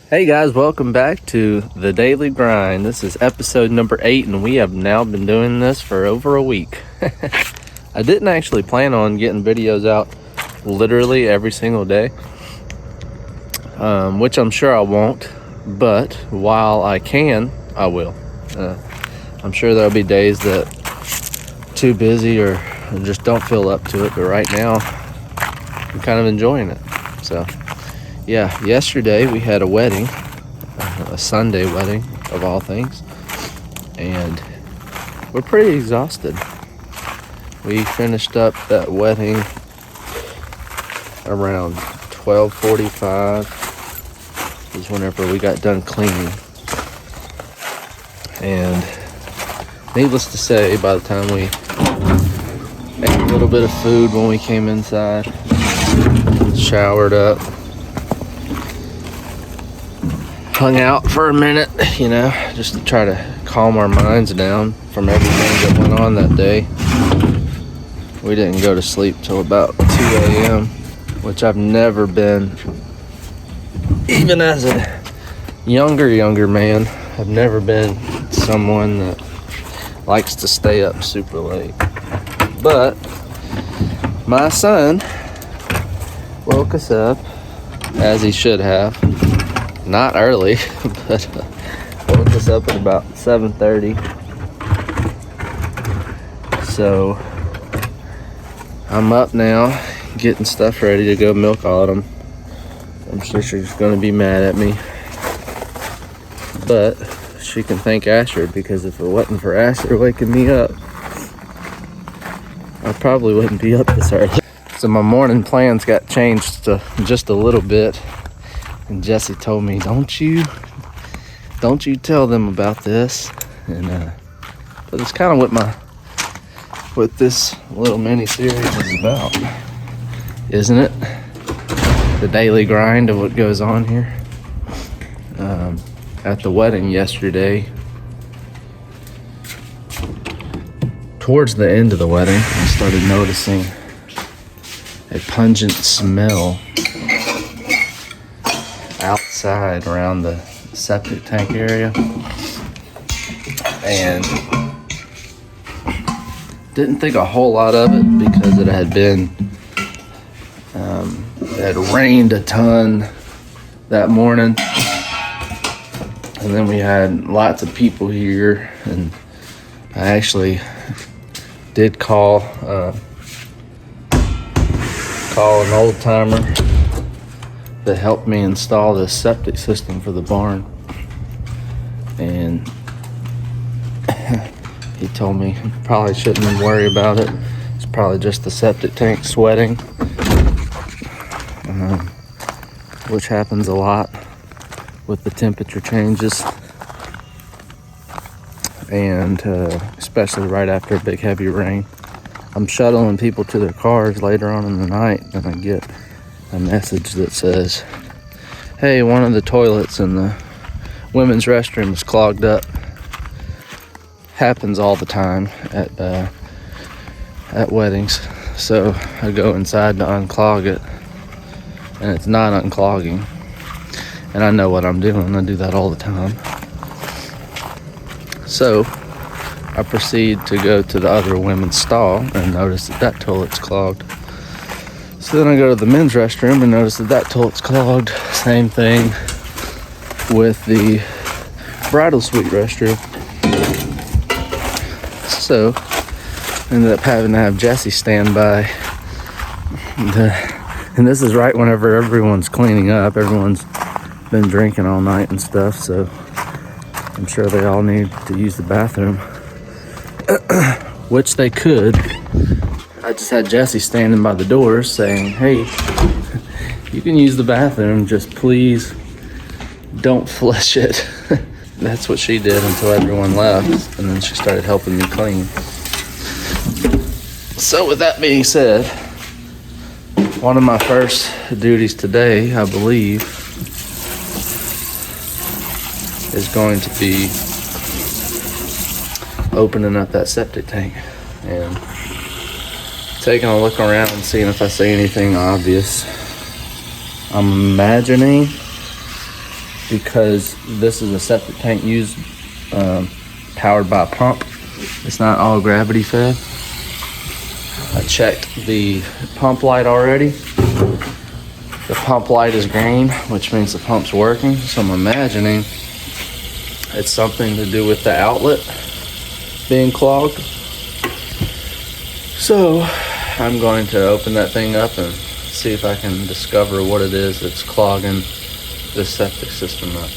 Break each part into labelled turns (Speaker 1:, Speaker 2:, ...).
Speaker 1: Hey guys, welcome back to the Daily Grind. This is episode number 8 and we have now been doing this for over a week. I didn't actually plan on getting videos out literally every single day, which I'm sure I won't, but while I can, I will. I'm sure there'll be days that too busy or just don't feel up to it, but right now I'm kind of enjoying it. So yeah, yesterday we had a wedding, a Sunday wedding of all things, and we're pretty exhausted. We finished up that wedding around 12:45 is whenever we got done cleaning. And needless to say, by the time we ate a little bit of food when we came inside, showered up, hung out for a minute, just to try to calm our minds down from everything that went on that day. We didn't go to sleep till about 2 a.m., which I've never been, even as a younger man, I've never been someone that likes to stay up super late. But my son woke us up, as he should have. Not early, but woke us up at about 7:30. So I'm up now, getting stuff ready to go milk Autumn. I'm sure she's going to be mad at me, but she can thank Asher, because if it wasn't for Asher waking me up, I probably wouldn't be up this early. So my morning plans got changed to just a little bit. And Jesse told me, don't you tell them about this. And but it's kind of what this little mini series is about, isn't it? The daily grind of what goes on here. At the wedding yesterday, towards the end of the wedding, I started noticing a pungent smell outside around the septic tank area, and didn't think a whole lot of it because it had rained a ton that morning, and then we had lots of people here, and I actually did call an old timer that helped me install this septic system for the barn, and he told me probably shouldn't worry about it. It's probably just the septic tank sweating, which happens a lot with the temperature changes, and especially right after a big heavy rain. I'm shuttling people to their cars later on in the night, and I get a message that says, hey, one of the toilets in the women's restroom is clogged up. Happens all the time at weddings. So I go inside to unclog it, and it's not unclogging. And I know what I'm doing. I do that all the time. So I proceed to go to the other women's stall and notice that toilet's clogged. So then I go to the men's restroom and notice that toilet's clogged. Same thing with the bridal suite restroom. So ended up having to have Jesse stand by. And this is right whenever everyone's cleaning up. Everyone's been drinking all night and stuff, so I'm sure they all need to use the bathroom, which they could. I just had Jesse standing by the door saying, hey, you can use the bathroom, just please don't flush it. That's what she did until everyone left, and then she started helping me clean. So with that being said, one of my first duties today, I believe, is going to be opening up that septic tank and taking a look around and seeing if I see anything obvious. I'm imagining because this is a septic tank used powered by a pump. It's not all gravity fed. I checked the pump light already. The pump light is green, which means the pump's working. So I'm imagining it's something to do with the outlet being clogged. So I'm going to open that thing up and see if I can discover what it is that's clogging this septic system up.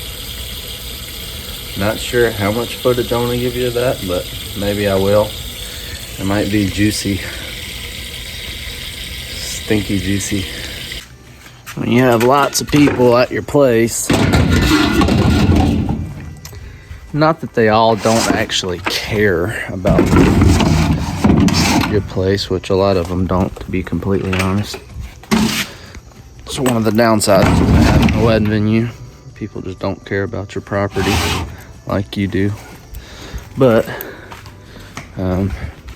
Speaker 1: Not sure how much footage I want to give you of that, but maybe I will. It might be juicy. Stinky juicy. When you have lots of people at your place, not that they all don't actually care about your place, which a lot of them don't, to be completely honest. It's one of the downsides of having a wedding venue. People just don't care about your property like you do. But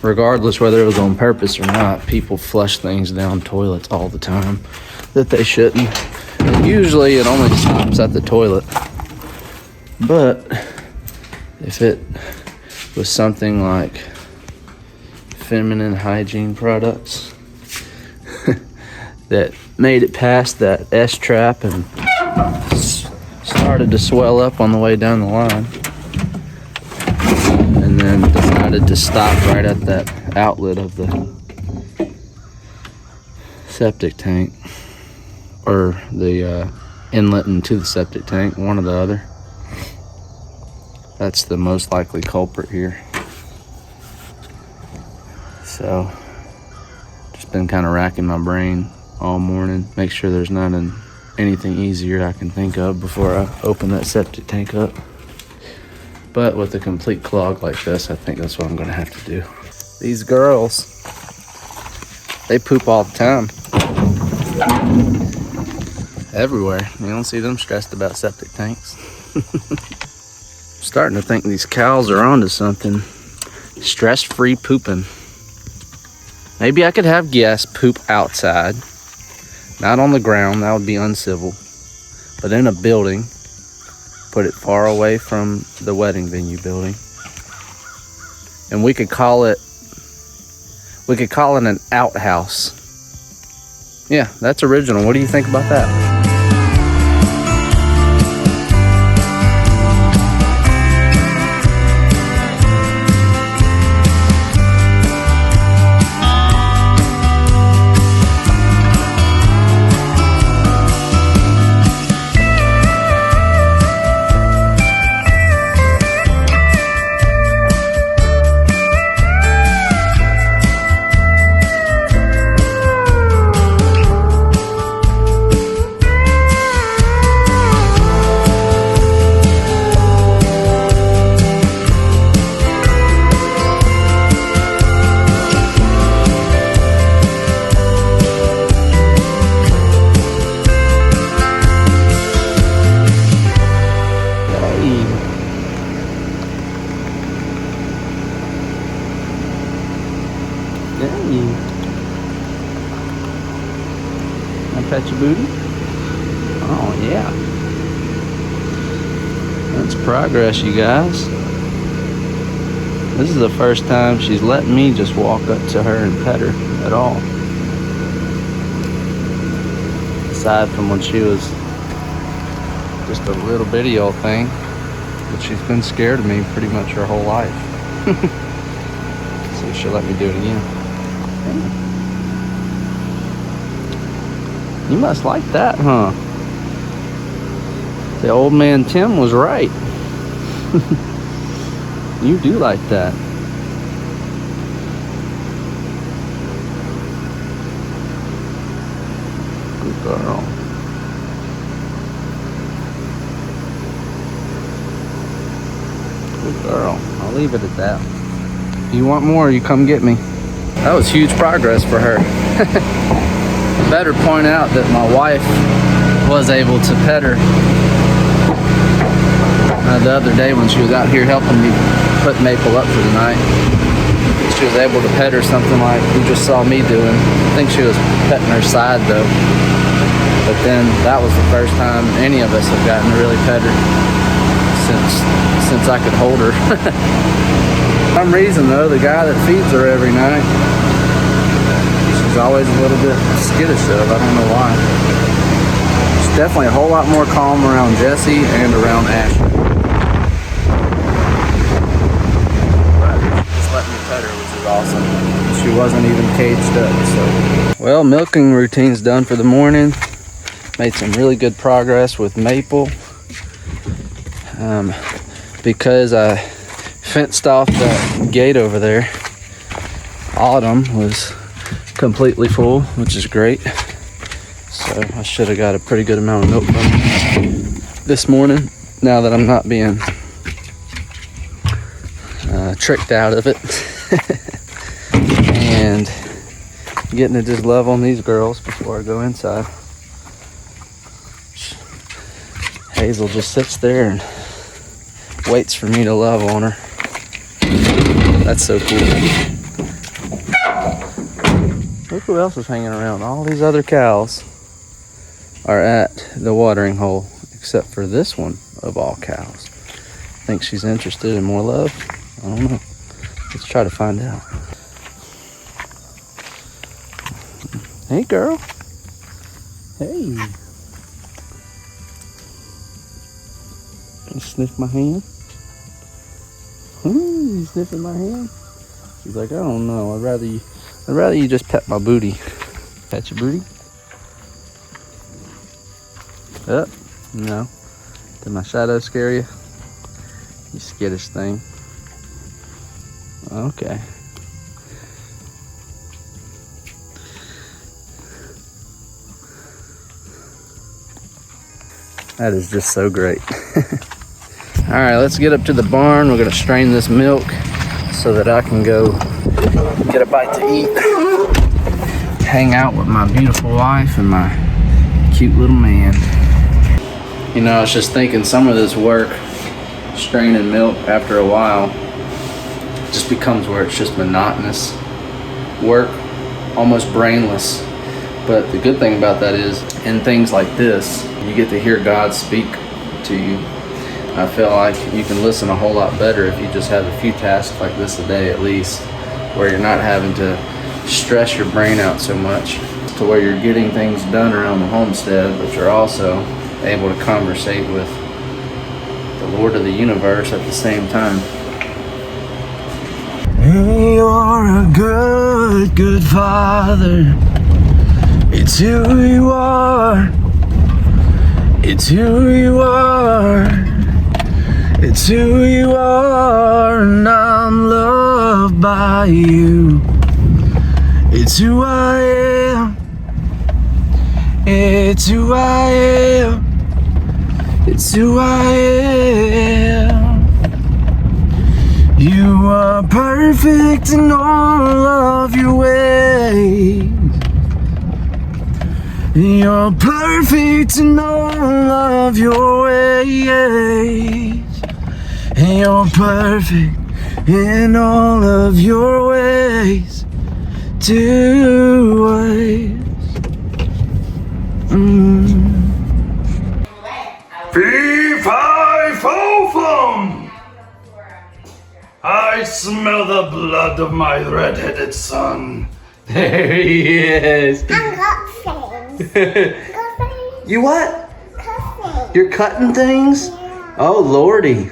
Speaker 1: regardless whether it was on purpose or not, people flush things down toilets all the time that they shouldn't. And usually it only stops at the toilet. But if it was something like feminine hygiene products that made it past that S-trap and started to swell up on the way down the line, and then decided to stop right at that outlet of the septic tank, or the inlet into the septic tank, one or the other. That's the most likely culprit here. So just been kind of racking my brain all morning, make sure there's not anything easier I can think of before I open that septic tank up. But with a complete clog like this, I think that's what I'm gonna have to do. These girls, they poop all the time. Everywhere. You don't see them stressed about septic tanks. Starting to think these cows are onto something. Stress-free pooping. Maybe I could have guests poop outside. Not on the ground, that would be uncivil. But in a building. Put it far away from the wedding venue building. And we could call it an outhouse. Yeah, that's original. What do you think about that? Can I pet your booty? Oh yeah. That's progress, you guys. This is the first time she's letting me just walk up to her and pet her at all. Aside from when she was just a little bitty old thing. But she's been scared of me pretty much her whole life. So she'll let me do it again. You must like that, huh? The old man Tim was right. You do like that. Good girl. Good girl. I'll leave it at that. If you want more, you come get me. That was huge progress for her. I better point out that my wife was able to pet her the other day when she was out here helping me put Maple up for the night. She was able to pet her something like you just saw me doing. I think she was petting her side though. But then that was the first time any of us have gotten to really pet her since I could hold her. For some reason though, the guy that feeds her every night, she's always a little bit skittish of. I don't know why. She's definitely a whole lot more calm around Jesse and around Ashley. But just let me pet her, which is awesome. She wasn't even caged up, so. Well, milking routine's done for the morning. Made some really good progress with Maple. Because I fenced off that gate over there, Autumn was completely full, which is great. So I should have got a pretty good amount of milk from her this morning, now that I'm not being tricked out of it. And getting to just love on these girls before I go inside. Hazel just sits there and waits for me to love on her. That's so cool. Look who else is hanging around. All these other cows are at the watering hole, except for this one of all cows. I think she's interested in more love. I don't know. Let's try to find out. Hey, girl. Hey. Can you sniff my hand? You sniffing my hand? She's like, I don't know. I'd rather you just pet my booty. Pet your booty? Oh, no. Did my shadow scare you? You skittish thing. Okay. That is just so great. All right, let's get up to the barn. We're gonna strain this milk so that I can go get a bite to eat. Hang out with my beautiful wife and my cute little man. You know, I was just thinking some of this work, straining milk after a while, just becomes where it's just monotonous work, almost brainless. But the good thing about that is, in things like this, you get to hear God speak to you. I feel like you can listen a whole lot better if you just have a few tasks like this a day at least, where you're not having to stress your brain out so much, to where you're getting things done around the homestead, but you're also able to conversate with the Lord of the universe at the same time. You're a good, good father. It's who you are. It's who you are. It's who you are, and I'm loved by you. It's who I am. It's who I am. It's who I am. You are perfect in all of your ways. You're perfect in all of your ways. You're perfect in all of your ways. Two ways. Fee-fi-fo-fum! I smell the blood of my red-headed son. There he is.
Speaker 2: I'm cutting things.
Speaker 1: You what?
Speaker 2: Cutting.
Speaker 1: You're cutting things?
Speaker 2: Yeah.
Speaker 1: Oh, Lordy.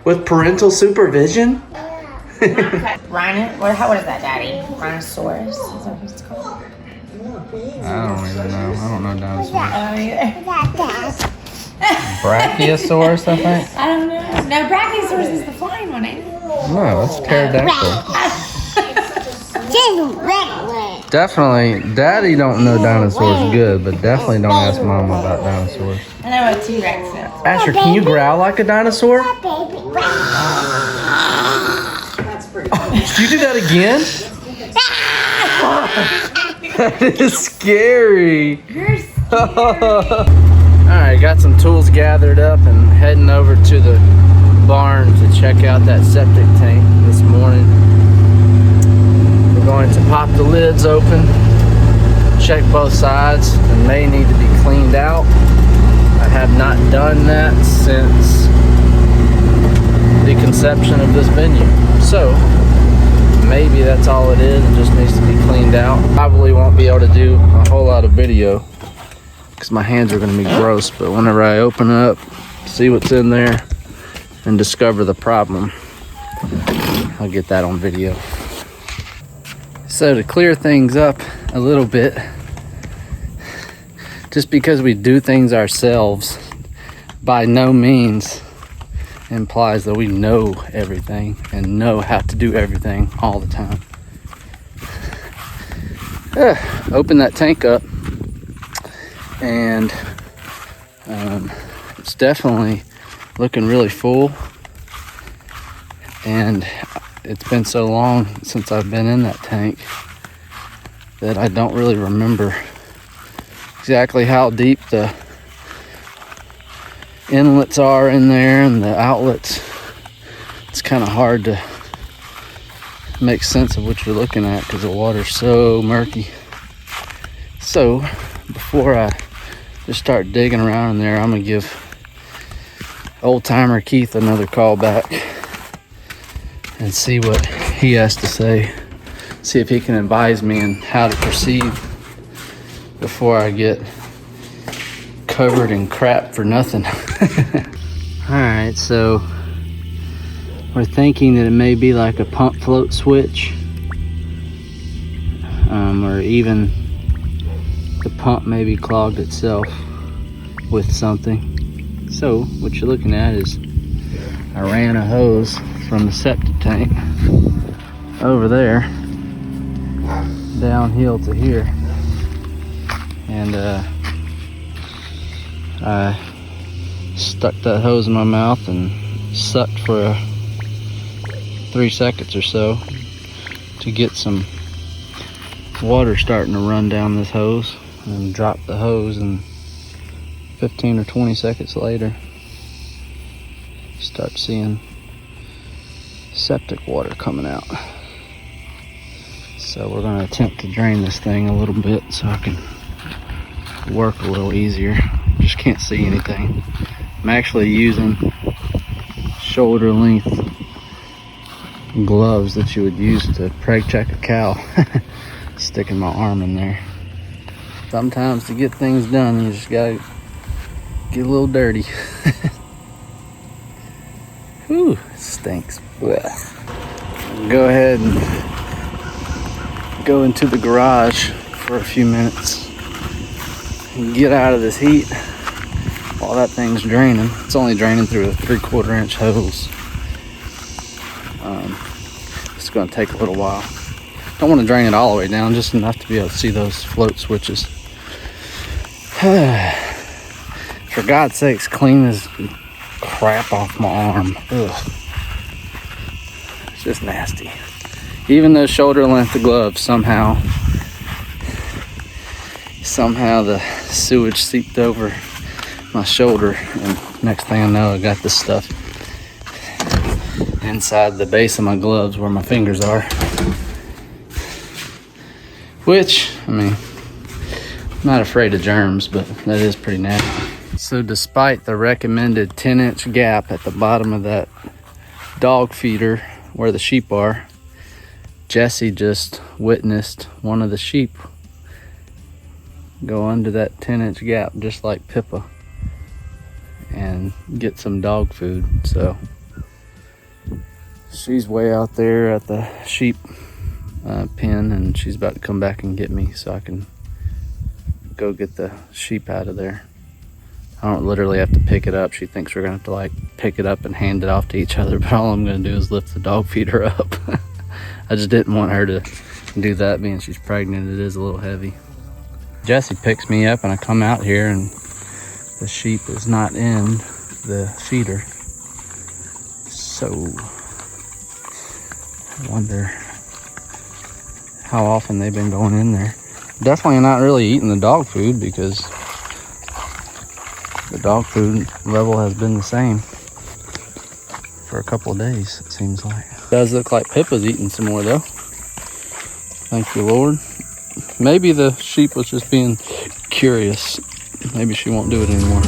Speaker 1: With parental supervision?
Speaker 2: Yeah.
Speaker 3: What is that, Daddy? Rhinoceros? Is that what it's called?
Speaker 1: I don't even know. I don't know dinosaurs.
Speaker 3: I don't either.
Speaker 1: Brachiosaurus, I think?
Speaker 3: I don't know. No, Brachiosaurus is the flying one, ain't it?
Speaker 1: No, that's pterodactyl. Definitely, Daddy don't know dinosaurs good, but definitely don't ask Mom about dinosaurs.
Speaker 3: I know what T-Rex is.
Speaker 1: Asher, can you growl like a dinosaur?
Speaker 2: That's pretty cool.
Speaker 1: Did you do that again? That is scary.
Speaker 3: You're scared.
Speaker 1: Alright, got some tools gathered up and heading over to the barn to check out that septic tank this morning. We're going to pop the lids open check both sides and may need to be cleaned out. I have not done that since the conception of this venue. So maybe that's all it is. It just needs to be cleaned out. Probably won't be able to do a whole lot of video because my hands are going to be gross, but whenever I open up, see what's in there, and discover the problem, I'll get that on video. So to clear things up a little bit, just because we do things ourselves by no means implies that we know everything and know how to do everything all the time. Open that tank up, and it's definitely looking really full, and it's been so long since I've been in that tank that I don't really remember exactly how deep the inlets are in there and the outlets. It's kind of hard to make sense of what you're looking at because the water's so murky. So before I just start digging around in there, I'm gonna give old timer Keith another call back and see what he has to say, see if he can advise me on how to proceed before I get covered in crap for nothing. Alright, so we're thinking that it may be like a pump float switch, or even the pump may be clogged itself with something. So what you're looking at is I ran a hose from the septic tank over there downhill to here, and I stuck that hose in my mouth and sucked for 3 seconds or so to get some water starting to run down this hose, and dropped the hose, and 15 or 20 seconds later start seeing septic water coming out. So we're going to attempt to drain this thing a little bit so I can work a little easier. Just can't see anything. I'm actually using shoulder length gloves that you would use to preg check a cow. Sticking my arm in there. Sometimes to get things done, you just gotta get a little dirty. Whew, it stinks. Blech. Go ahead and go into the garage for a few minutes and get out of this heat while that thing's draining. It's only draining through a 3/4 inch hose. It's gonna take a little while. Don't want to drain it all the way down, just enough to be able to see those float switches. For God's sakes, clean this crap off my arm. Ugh. It's just nasty. Even those shoulder length gloves, somehow the sewage seeped over my shoulder, and next thing I know, I got this stuff inside the base of my gloves where my fingers are. Which, I mean, I'm not afraid of germs, but that is pretty nasty. So despite the recommended 10-inch gap at the bottom of that dog feeder where the sheep are, Jesse just witnessed one of the sheep go under that 10-inch gap, just like Pippa, and get some dog food. So she's way out there at the sheep pen, and she's about to come back and get me so I can go get the sheep out of there. I don't literally have to pick it up. She thinks we're gonna have to like pick it up and hand it off to each other, but all I'm gonna do is lift the dog feeder up. I just didn't want her to do that, being she's pregnant. It is a little heavy. Jesse picks me up and I come out here and the sheep is not in the feeder. So I wonder how often they've been going in there. Definitely not really eating the dog food, because the dog food level has been the same for a couple of days, it seems like. It does look like Pippa's eating some more though. Thank you, Lord.
Speaker 4: Maybe the sheep was just being curious. Maybe she won't do it anymore.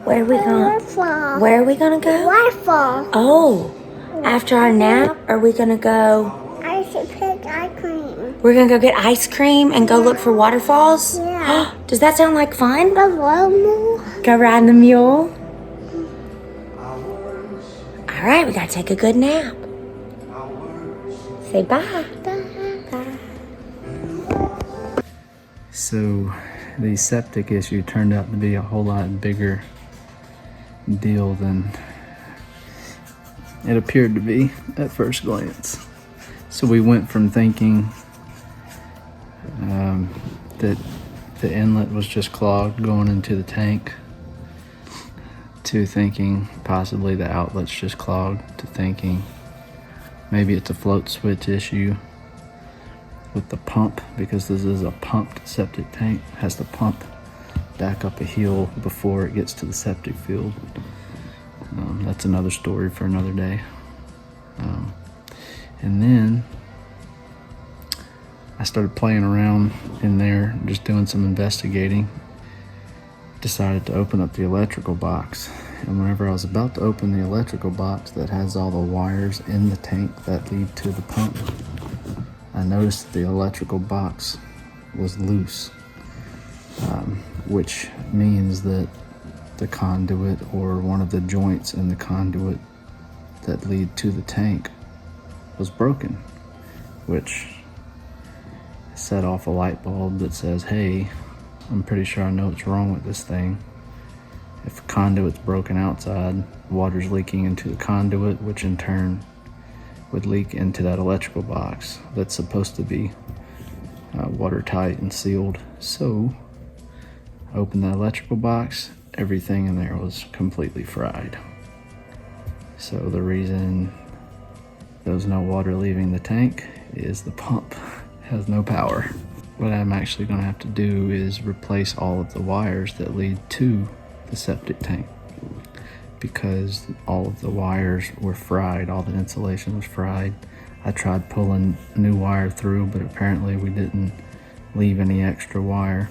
Speaker 3: Where are we going?
Speaker 2: Waterfall.
Speaker 3: Where are we gonna go?
Speaker 2: Waterfall.
Speaker 3: Oh, after our nap, are we gonna go?
Speaker 2: I should pick ice cream.
Speaker 3: We're gonna go get ice cream and go look for waterfalls?
Speaker 2: Yeah.
Speaker 3: Does that sound like fun?
Speaker 2: The mule.
Speaker 3: Go ride the mule? All right, we gotta take a good nap. Say bye. Bye.
Speaker 4: So the septic issue turned out to be a whole lot bigger deal than it appeared to be at first glance. So we went from thinking that the inlet was just clogged going into the tank to thinking possibly the outlet's just clogged to thinking maybe it's a float switch issue with the pump, because this is a pumped septic tank. It has to pump back up a hill before it gets to the septic field. That's another story for another day. And then I started playing around in there, just doing some investigating. Decided to open up the electrical box. And whenever I was about to open the electrical box that has all the wires in the tank that lead to the pump, I noticed the electrical box was loose, which means that the conduit or one of the joints in the conduit that lead to the tank was broken, which set off a light bulb that says, hey, I'm pretty sure I know what's wrong with this thing. If the conduit's broken outside, water's leaking into the conduit, which in turn would leak into that electrical box that's supposed to be watertight and sealed. So I opened the electrical box, everything in there was completely fried. So the reason there's no water leaving the tank is the pump has no power. What I'm actually going to have to do is replace all of the wires that lead to the septic tank, because all of the wires were fried, all the insulation was fried. I tried pulling new wire through, but apparently we didn't leave any extra wire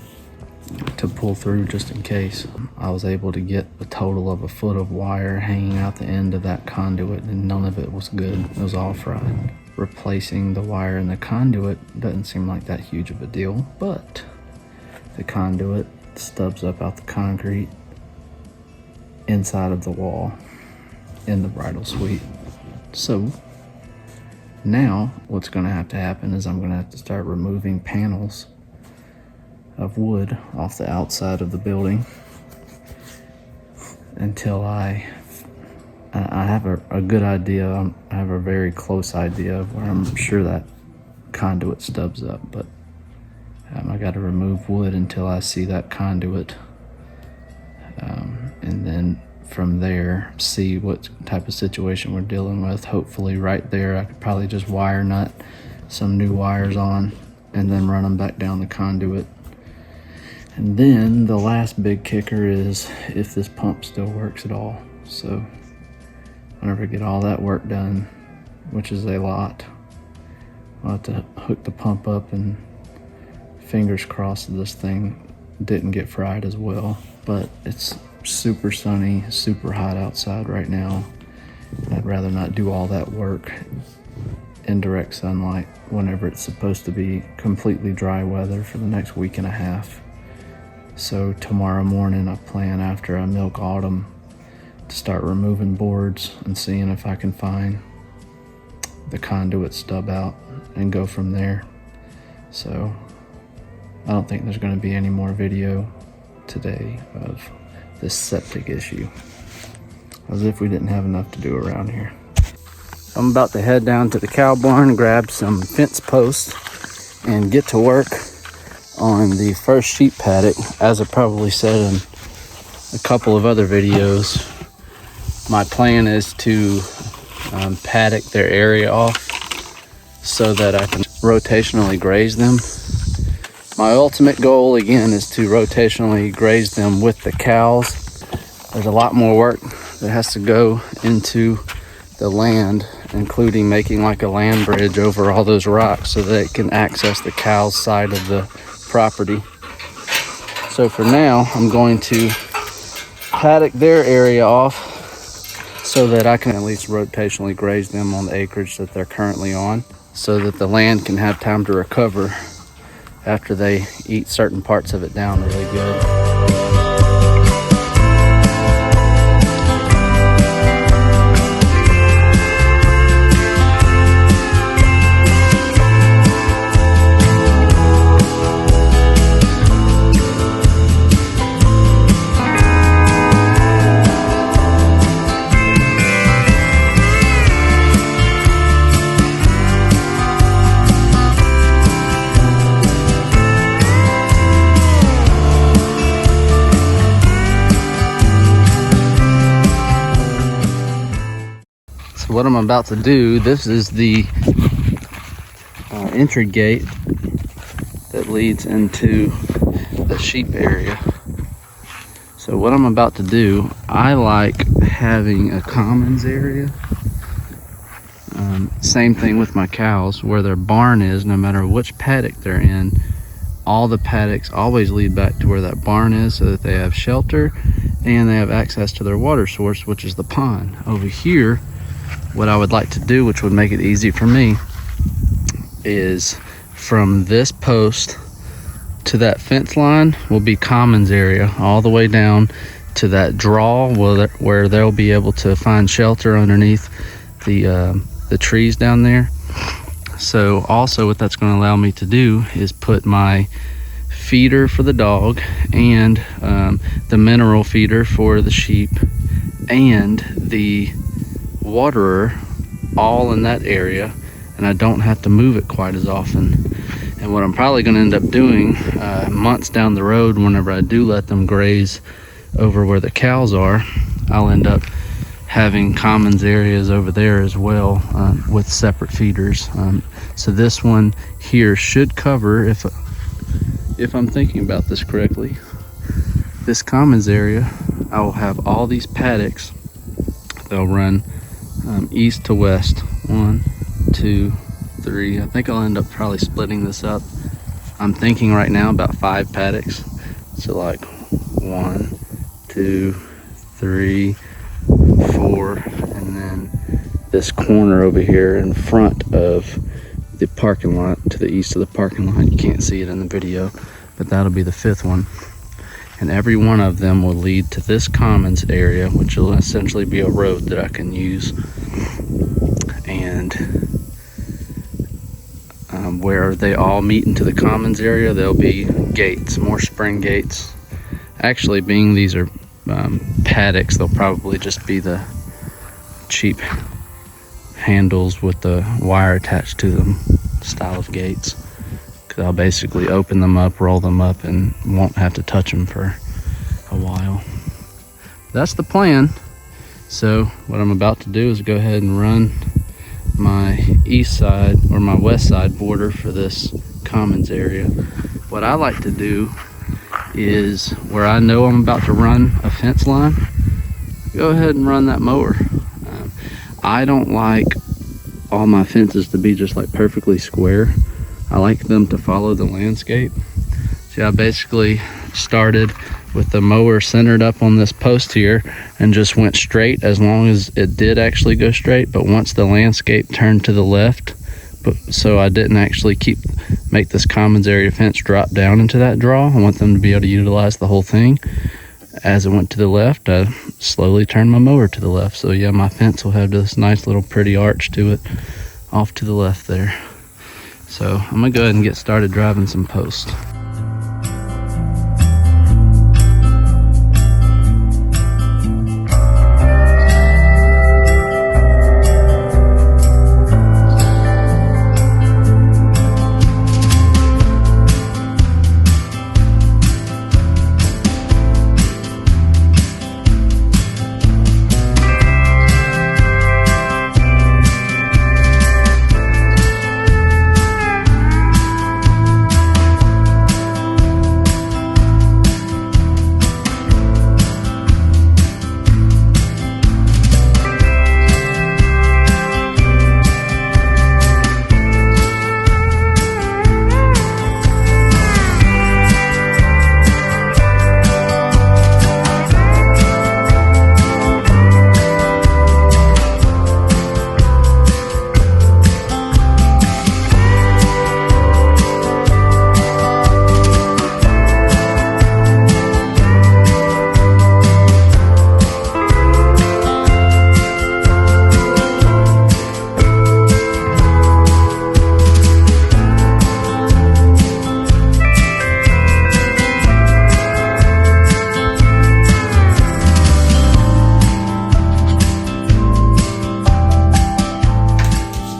Speaker 4: to pull through just in case. I was able to get a total of a foot of wire hanging out the end of that conduit, and none of it was good. It was all fried. Replacing the wire in the conduit doesn't seem like that huge of a deal, but the conduit stubs up out the concrete inside of the wall in the bridal suite. So now what's going to have to happen is I'm going to have to start removing panels of wood off the outside of the building until I have a good idea. I have a very close idea of where I'm sure that conduit stubs up, but I got to remove wood until I see that conduit, and then from there, see what type of situation we're dealing with. Hopefully right there I could probably just wire nut some new wires on and then run them back down the conduit. And then the last big kicker is if this pump still works at all. So whenever I get all that work done, which is a lot, I'll have to hook the pump up, and fingers crossed that this thing didn't get fried as well. But it's super sunny, super hot outside right now. I'd rather not do all that work in direct sunlight whenever it's supposed to be completely dry weather for the next week and a half. So tomorrow morning I plan, after I milk Autumn, to start removing boards and seeing if I can find the conduit stub out and go from there. So I don't think there's going to be any more video today of this septic issue, as if we didn't have enough to do around here. I'm about to head down to the cow barn, grab some fence posts, and get to work on the first sheep paddock. As I probably said in a couple of other videos, my plan is to paddock their area off so that I can rotationally graze them. My ultimate goal, again, is to rotationally graze them with the cows. There's a lot more work that has to go into the land, including making like a land bridge over all those rocks so that it can access the cows' side of the property. So for now, I'm going to paddock their area off so that I can at least rotationally graze them on the acreage that they're currently on, so that the land can have time to recover after they eat certain parts of it down really good. What I'm about to do, this is the entry gate that leads into the sheep area. So what I'm about to do, I like having a commons area. Same thing with my cows, where their barn is, no matter which paddock they're in, all the paddocks always lead back to where that barn is, so that they have shelter and they have access to their water source, which is the pond. Over here, what I would like to do, which would make it easy for me, is from this post to that fence line will be commons area, all the way down to that draw where they'll be able to find shelter underneath the trees down there. So also what that's going to allow me to do is put my feeder for the dog and the mineral feeder for the sheep and the waterer all in that area, and I don't have to move it quite as often. And what I'm probably going to end up doing months down the road, whenever I do let them graze over where the cows are, I'll end up having commons areas over there as well, with separate feeders. So this one here should cover, if I'm thinking about this correctly, this commons area. I will have all these paddocks. They'll run east to west, 1, 2, 3. I think I'll end up probably splitting this up. I'm thinking right now about 5 paddocks. So like 1, 2, 3, 4, and then this corner over here in front of the parking lot, to the east of the parking lot. You can't see it in the video, but that'll be the 5th one. And every one of them will lead to this commons area, which will essentially be a road that I can use. And where they all meet into the commons area, there'll be gates, more spring gates. Actually, being these are paddocks, they'll probably just be the cheap handles with the wire attached to them style of gates. I'll basically open them up, roll them up, and won't have to touch them for a while. that's the plan. So what I'm about to do is go ahead and run my east side or my west side border for this commons area. What I like to do is where I know I'm about to run a fence line, go ahead and run that mower. I don't like all my fences to be just like perfectly square. I like them to follow the landscape. So I basically started with the mower centered up on this post here and just went straight as long as it did actually go straight. But once the landscape turned to the left, so I didn't actually make this commons area fence drop down into that draw. I want them to be able to utilize the whole thing. As it went to the left, I slowly turned my mower to the left. So yeah, my fence will have this nice little pretty arch to it off to the left there. So I'm gonna go ahead and get started driving some posts.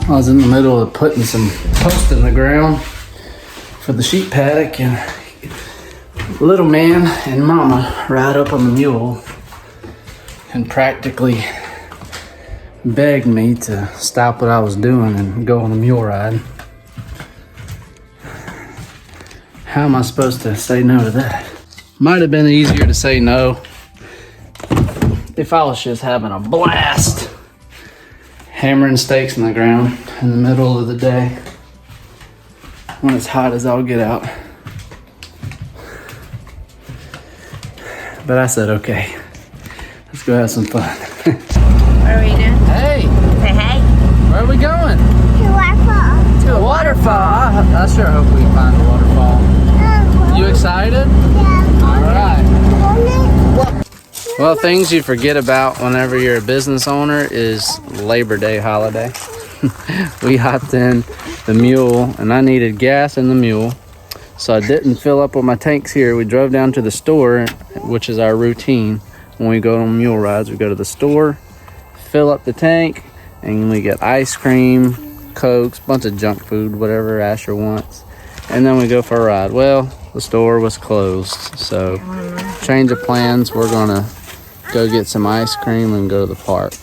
Speaker 4: I was in the middle of putting some posts in the ground for the sheep paddock, and little man and mama ride up on the mule and practically begged me to stop what I was doing and go on a mule ride. How am I supposed to say no to that? Might have been easier to say no if I was just having a blast hammering stakes in the ground in the middle of the day when it's hot as all get out. But I said, okay, let's go have some fun.
Speaker 3: What are we doing?
Speaker 4: Hey,
Speaker 3: Say hey.
Speaker 4: where are we going?
Speaker 2: To waterfall.
Speaker 4: To a waterfall. I sure hope we find a waterfall. You excited?
Speaker 2: Yeah.
Speaker 4: All right.
Speaker 2: Mommy,
Speaker 4: Well, things you forget about whenever you're a business owner is Labor Day holiday. We hopped in the mule and I needed gas in the mule, so I didn't fill up with my tanks here. We drove down to the store, which is our routine when we go on mule rides. We go to the store, fill up the tank, and we get ice cream, Cokes, bunch of junk food, whatever Asher wants, and then we go for a ride. Well, the store was closed, so change of plans. We're gonna go get some ice cream and go to the park.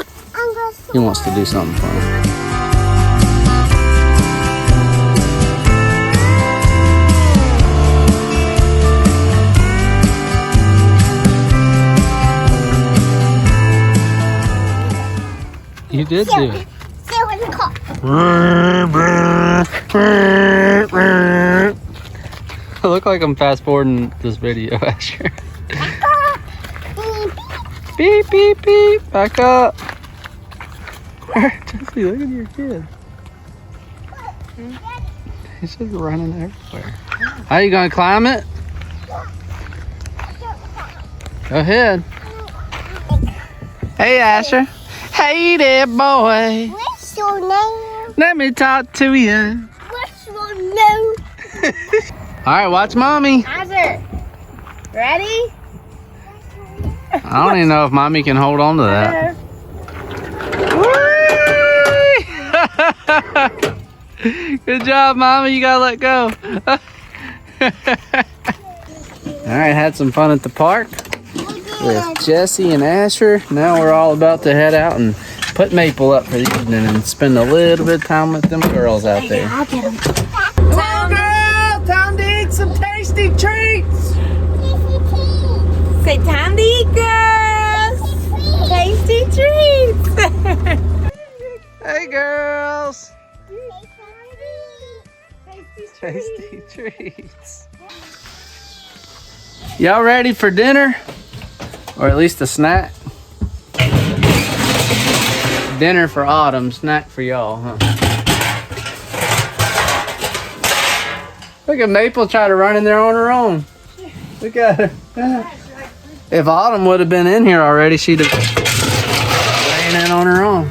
Speaker 4: He wants to do something fun. You did do it.
Speaker 2: see what it's called.
Speaker 4: I look like I'm fast forwarding this video, Asher. Beep, beep, beep. Back up. Jesse, look at your kid. He's just running everywhere. How you gonna climb it? Go ahead. Hey, Asher. Hey there, boy.
Speaker 2: What's your name?
Speaker 4: Let me talk to you.
Speaker 2: What's your name?
Speaker 4: All right, watch mommy.
Speaker 3: Hazard. Ready?
Speaker 4: I don't even know if mommy can hold on to that. Good job, mommy. You gotta let go. All right, had some fun at the park. with Jesse and Asher. Now we're all about to head out and put Maple up for the evening and spend a little bit of time with them girls out there.
Speaker 3: I'll get them.
Speaker 4: Come on, girl! Time to eat some tasty treats!
Speaker 3: Say time to eat, girls. Tasty treats.
Speaker 4: Hey, girls! Tasty treats. Y'all ready for dinner? Or at least a snack? Dinner for Autumn, snack for y'all, huh? Look at Maple try to run in there on her own. Look at her. If Autumn would have been in here already, she'd have ran in on her own.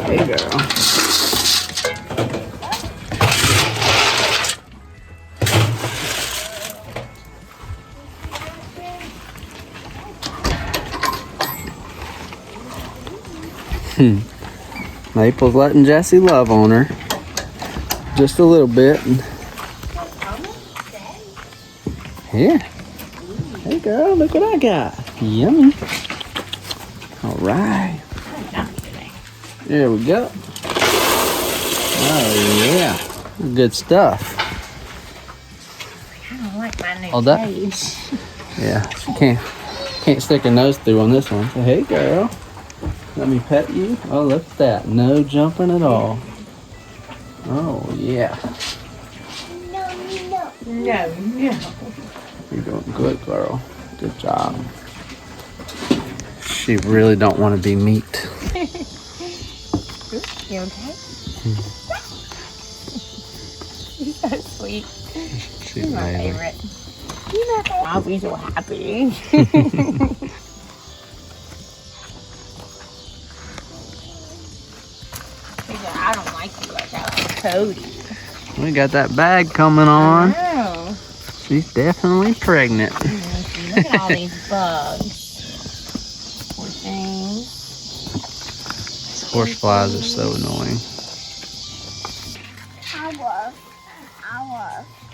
Speaker 4: Hey, girl. Maple's letting Jesse love on her. Just a little bit. Here. Hey, girl, look what I got. Yummy. All right. There we go. Oh, yeah. Good stuff.
Speaker 3: I don't like my new
Speaker 4: Hold that.
Speaker 3: cage.
Speaker 4: Yeah, she can't stick her nose through on this one. So, hey, girl. Let me pet you. Oh, look at that. No jumping at all. Oh, yeah.
Speaker 3: No.
Speaker 4: You're doing good, girl. Good job. She really don't want to be meat.
Speaker 3: You okay? You're so sweet.
Speaker 4: She's
Speaker 3: You're my
Speaker 4: amazing.
Speaker 3: favorite. You're my favorite. I'll be so happy. I don't like you like that. Like Cody.
Speaker 4: We got that bag coming on.
Speaker 3: Oh.
Speaker 4: She's definitely pregnant.
Speaker 3: Look at all these bugs. Poor things.
Speaker 4: Horseflies are so annoying.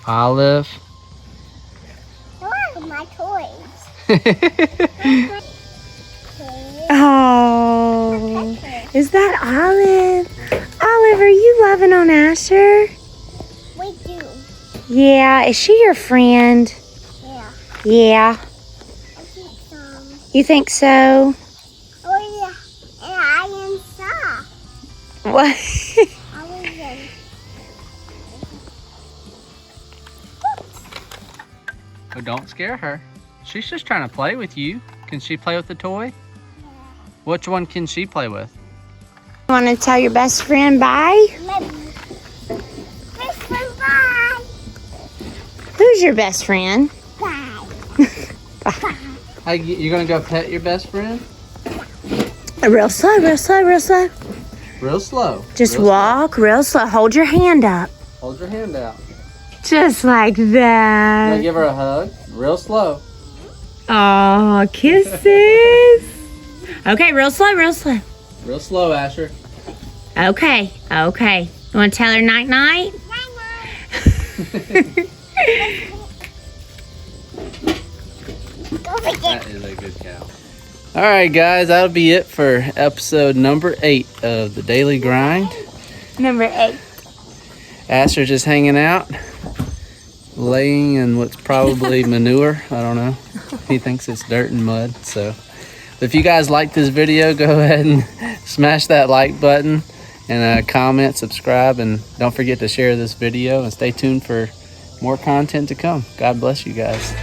Speaker 4: Olive.
Speaker 2: Look, my toys.
Speaker 3: Oh, is that Olive? Olive, are you loving on Asher?
Speaker 2: We do.
Speaker 3: Yeah, is she your friend?
Speaker 2: Yeah.
Speaker 3: Yeah,
Speaker 2: I think some.
Speaker 3: you think so?
Speaker 2: Oh, yeah. And I am saw.
Speaker 3: What?
Speaker 2: I was in.
Speaker 4: Oh, don't scare her. She's just trying to play with you. Can she play with the toy? Which one can she play with?
Speaker 3: Want to tell your best friend bye?
Speaker 2: Maybe. This one, bye.
Speaker 3: Who's your best friend?
Speaker 2: Bye.
Speaker 4: Hey, you gonna go pet your best friend?
Speaker 3: Real slow, real slow, real slow.
Speaker 4: Real slow.
Speaker 3: Just
Speaker 4: Real
Speaker 3: walk real slow. Hold your hand up.
Speaker 4: slow. Hold your hand out.
Speaker 3: Just like
Speaker 4: You gonna
Speaker 3: that.
Speaker 4: give her a hug? Real slow.
Speaker 3: Oh, kisses. Okay, real slow, real slow.
Speaker 4: Real slow, Asher.
Speaker 3: Okay, okay. You want to tell her night-night?
Speaker 2: Don't forget.
Speaker 4: That is a good cow. All right, guys, that'll be it for episode number 8 of the Daily Grind.
Speaker 3: Number 8.
Speaker 4: Asher just hanging out, laying in what's probably manure. I don't know. He thinks it's dirt and mud. So if you guys like this video, go ahead and smash that like button and comment, subscribe, and don't forget to share this video and stay tuned for more content to come. God bless you guys.